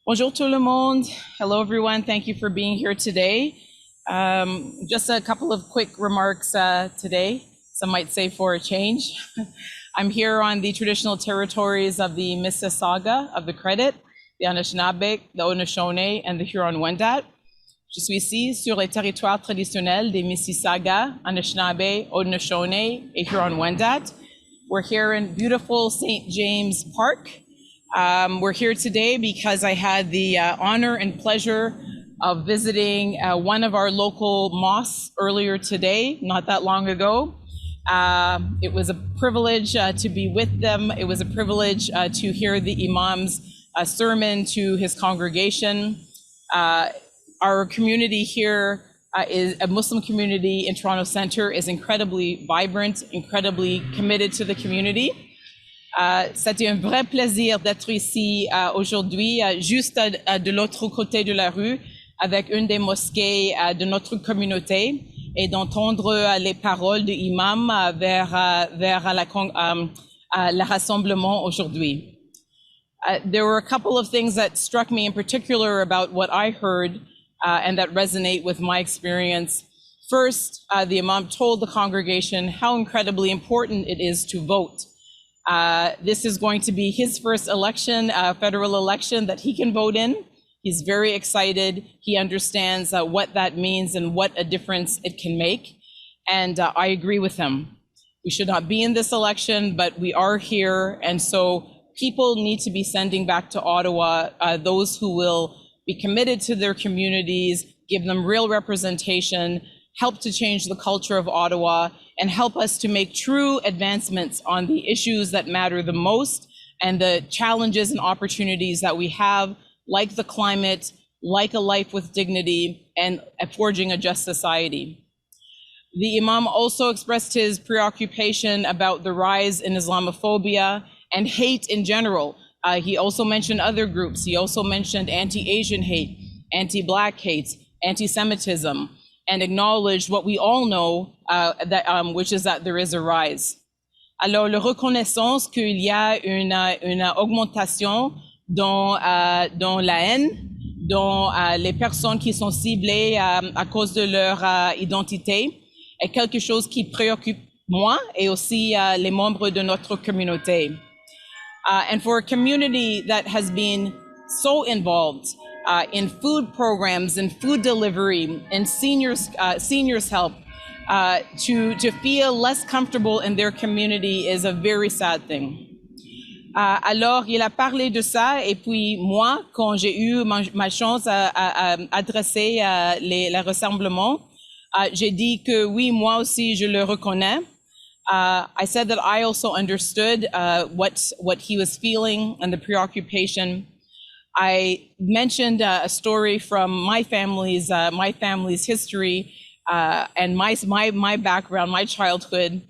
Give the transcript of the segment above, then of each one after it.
Bonjour tout le monde. Hello everyone. Thank you for being here today. Just a couple of quick remarks today. Some might say for a change. I'm here on the traditional territories of the Mississauga of the Credit, the Anishinaabe, the Haudenosaunee, and the Huron-Wendat. Je suis ici sur les territoires traditionnels des Mississauga, Anishinaabe, Haudenosaunee, et Huron-Wendat. We're here in beautiful St. James Park. We're here today because I had the honor and pleasure of visiting one of our local mosques earlier today, not that long ago. It was a privilege to be with them. It was a privilege to hear the imam's sermon to his congregation. Our community here is a Muslim community in Toronto Centre, is incredibly vibrant, incredibly committed to the community. C'était un vrai plaisir d'être ici aujourd'hui, juste de l'autre côté de la rue, avec une des mosquées de notre communauté, et d'entendre les paroles de l'imam vers le rassemblement aujourd'hui. There were a couple of things that struck me in particular about what I heard and that resonate with my experience. First, the imam told the congregation how incredibly important it is to vote. This is going to be his first election, federal election that he can vote in. He's very excited. He understands what that means and what a difference it can make. And I agree with him. We should not be in this election, but we are here. And so people need to be sending back to Ottawa those who will be committed to their communities, give them real representation, help to change the culture of Ottawa, and help us to make true advancements on the issues that matter the most and the challenges and opportunities that we have, like the climate, like a life with dignity, and forging a just society. The Imam also expressed his preoccupation about the rise in Islamophobia and hate in general. He also mentioned other groups. He also mentioned anti-Asian hate, anti-Black hate, anti-Semitism, and acknowledged what we all know, which is that there is a rise. Alors, la reconnaissance qu'il y a une augmentation dans la haine, dans les personnes qui sont ciblées à cause de leur identité, est quelque chose qui préoccupe moi et aussi les membres de notre communauté. And for a community that has been so involved in food programs and food delivery and seniors help, to feel less comfortable in their community is a very sad thing. Alors, il a parlé de ça, et puis moi, quand j'ai eu ma chance à adresser le rassemblement, j'ai dit que oui, moi aussi, je le reconnais. I said that I also understood what he was feeling and the preoccupation. I mentioned a story from my family's history and my background, my childhood.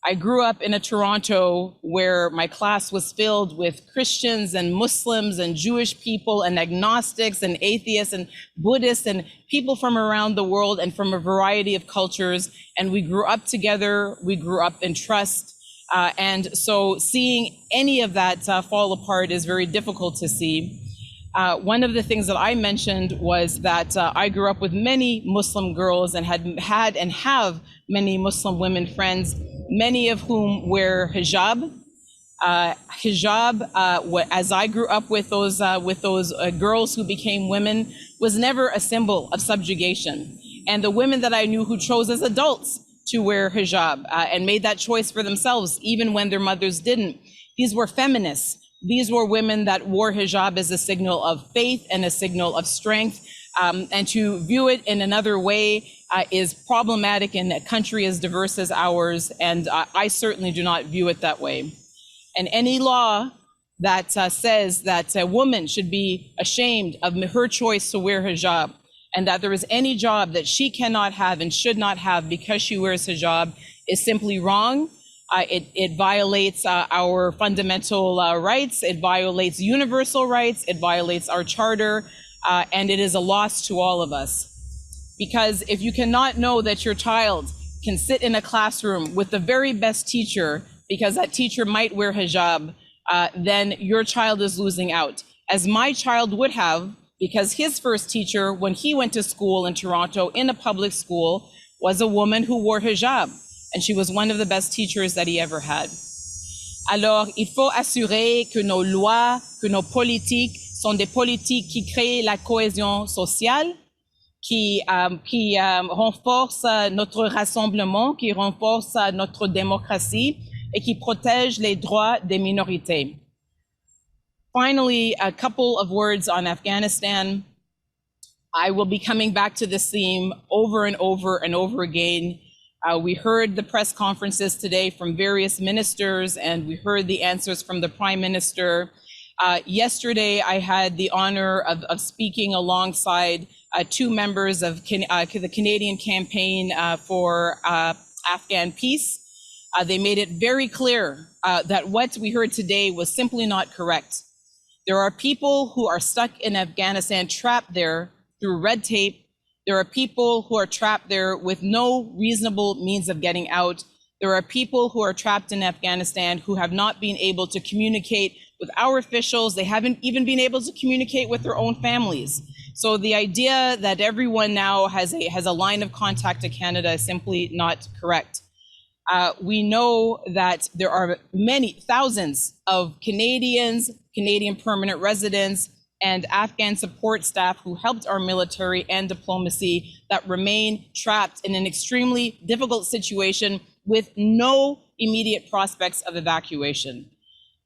I grew up in a Toronto where my class was filled with Christians and Muslims and Jewish people and agnostics and atheists and Buddhists and people from around the world and from a variety of cultures. And we grew up together. We grew up in trust. And so seeing any of that fall apart is very difficult to see. One of the things that I mentioned was that I grew up with many Muslim girls and had and have many Muslim women friends, many of whom wear hijab. As I grew up with those girls who became women, was never a symbol of subjugation. And the women that I knew who chose as adults to wear hijab and made that choice for themselves, even when their mothers didn't, these were feminists. These were women that wore hijab as a signal of faith and a signal of strength. And to view it in another way is problematic in a country as diverse as ours. And I certainly do not view it that way. And any law that says that a woman should be ashamed of her choice to wear hijab, and that there is any job that she cannot have and should not have because she wears hijab, is simply wrong. It violates our fundamental rights. It violates universal rights. It violates our charter. And it is a loss to all of us. Because if you cannot know that your child can sit in a classroom with the very best teacher, because that teacher might wear hijab, then your child is losing out. as my child would have, because his first teacher, when he went to school in Toronto in a public school, was a woman who wore hijab, and she was one of the best teachers that he ever had. Alors, il faut assurer que nos lois, que nos politiques sont des politiques qui créent la cohésion sociale, qui renforcent notre rassemblement, qui renforcent notre démocratie et qui protègent les droits des minorités. Finally, a couple of words on Afghanistan. I will be coming back to this theme over and over and over again. We heard the press conferences today from various ministers, and we heard the answers from the Prime Minister. Yesterday, I had the honor of speaking alongside two members of the Canadian campaign for Afghan Peace. They made it very clear that what we heard today was simply not correct. There are people who are stuck in Afghanistan, trapped there through red tape. There are people who are trapped there with no reasonable means of getting out. There are people who are trapped in Afghanistan who have not been able to communicate with our officials. They haven't even been able to communicate with their own families. So the idea that everyone now has a line of contact to Canada is simply not correct. We know that there are many thousands of Canadians, Canadian permanent residents, and Afghan support staff who helped our military and diplomacy that remain trapped in an extremely difficult situation with no immediate prospects of evacuation.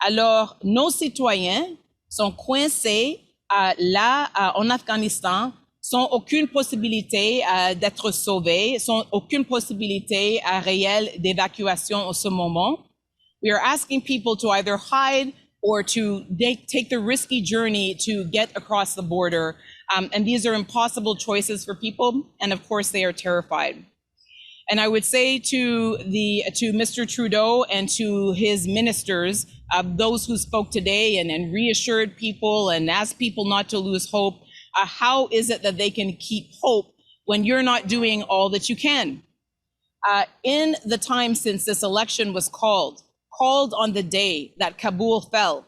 Alors, nos citoyens sont coincés là en Afghanistan, sans aucune possibilité d'être sauvés, sans aucune possibilité réelle d'évacuation en ce moment. We are asking people to either hide or to take the risky journey to get across the border. And these are impossible choices for people. And of course, they are terrified. And I would say to Mr. Trudeau and to his ministers, those who spoke today and reassured people and asked people not to lose hope, how is it that they can keep hope when you're not doing all that you can? In the time since this election was called on the day that Kabul fell,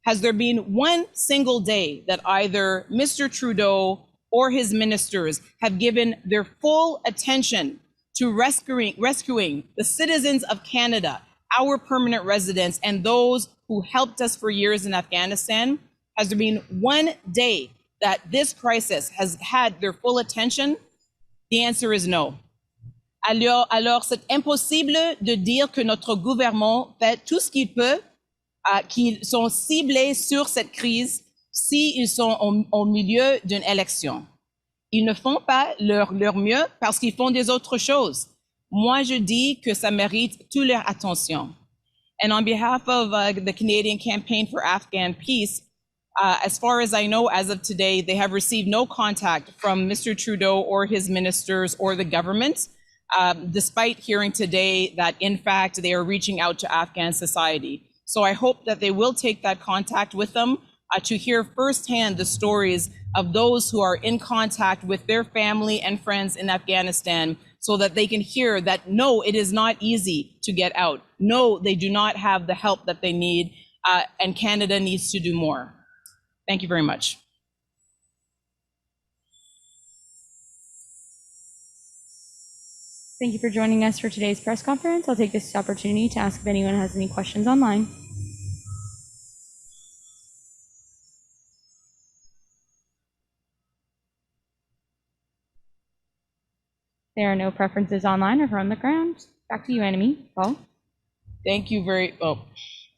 has there been one single day that either Mr. Trudeau or his ministers have given their full attention to rescuing the citizens of Canada, our permanent residents, and those who helped us for years in Afghanistan? Has there been one day that this crisis has had their full attention? The answer is no. Alors, c'est impossible de dire que notre gouvernement fait tout ce qu'il peut, qu'ils sont ciblés sur cette crise s'ils sont au milieu d'une élection. Ils ne font pas leur mieux parce qu'ils font des autres choses. Moi, je dis que ça mérite toute leur attention. And on behalf of the Canadian Campaign for Afghan Peace, as far as I know, as of today, they have received no contact from Mr. Trudeau or his ministers or the government, despite hearing today that, in fact, they are reaching out to Afghan society. So I hope that they will take that contact with them to hear firsthand the stories of those who are in contact with their family and friends in Afghanistan, so that they can hear that, no, it is not easy to get out. No, they do not have the help that they need, and Canada needs to do more. Thank you very much. Thank you for joining us for today's press conference. I'll take this opportunity to ask if anyone has any questions online. There are no preferences online or from the ground. Back to you, Annamie Paul. Thank you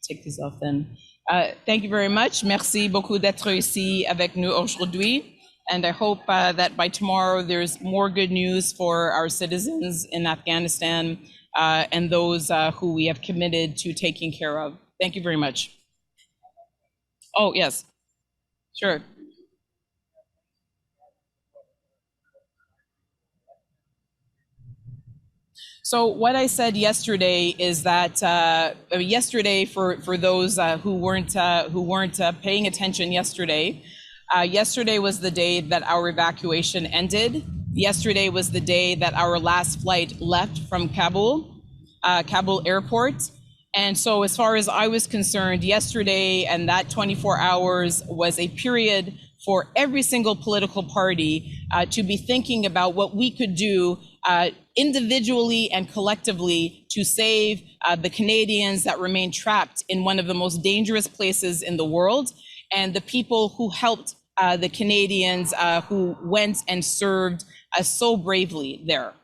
take this off then. Thank you very much. Merci beaucoup d'être ici avec nous aujourd'hui. And I hope that by tomorrow there's more good news for our citizens in Afghanistan and those who we have committed to taking care of. Thank you very much. Oh, yes, sure. So what I said yesterday is that yesterday, for those who weren't paying attention yesterday, yesterday was the day that our evacuation ended. Yesterday was the day that our last flight left from Kabul airport. And so as far as I was concerned, yesterday and that 24 hours was a period for every single political party to be thinking about what we could do individually and collectively to save the Canadians that remain trapped in one of the most dangerous places in the world, and the people who helped the Canadians who went and served so bravely there.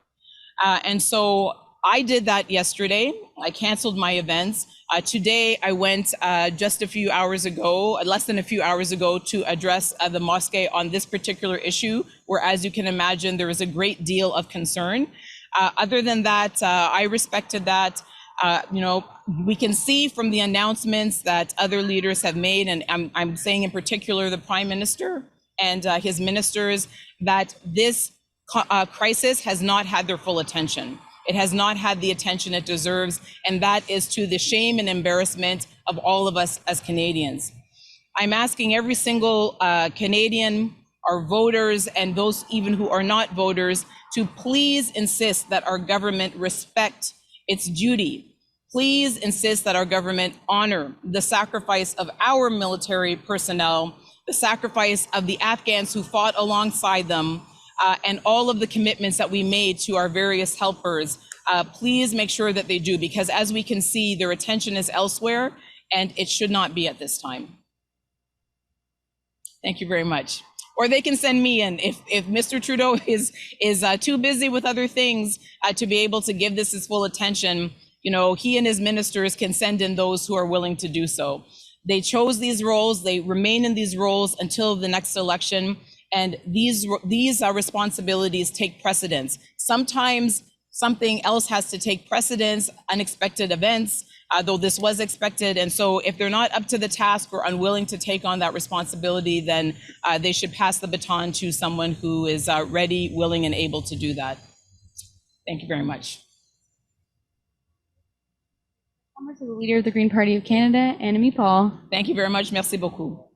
And so I did that yesterday. I canceled my events. Today, I went just a few hours ago, less than a few hours ago, to address the mosque on this particular issue, where, as you can imagine, there is a great deal of concern. Other than that, I respected that. You know, we can see from the announcements that other leaders have made, and I'm saying in particular the Prime Minister and his ministers, that this crisis has not had their full attention. It has not had the attention it deserves, and that is to the shame and embarrassment of all of us as Canadians. I'm asking every single Canadian, our voters, and those even who are not voters, to please insist that our government respect its duty. Please insist that our government honor the sacrifice of our military personnel, the sacrifice of the Afghans who fought alongside them, and all of the commitments that we made to our various helpers. Please make sure that they do, because as we can see, their attention is elsewhere, and it should not be at this time. Thank you very much. Or they can send me in if Mr. Trudeau is too busy with other things to be able to give this his full attention. You know, he and his ministers can send in those who are willing to do so. They chose these roles. They remain in these roles until the next election. And these responsibilities take precedence. Sometimes something else has to take precedence, unexpected events, though this was expected. And so if they're not up to the task or unwilling to take on that responsibility, then they should pass the baton to someone who is ready, willing, and able to do that. Thank you very much. To the Leader of the Green Party of Canada, Annamie Paul. Thank you very much. Merci beaucoup.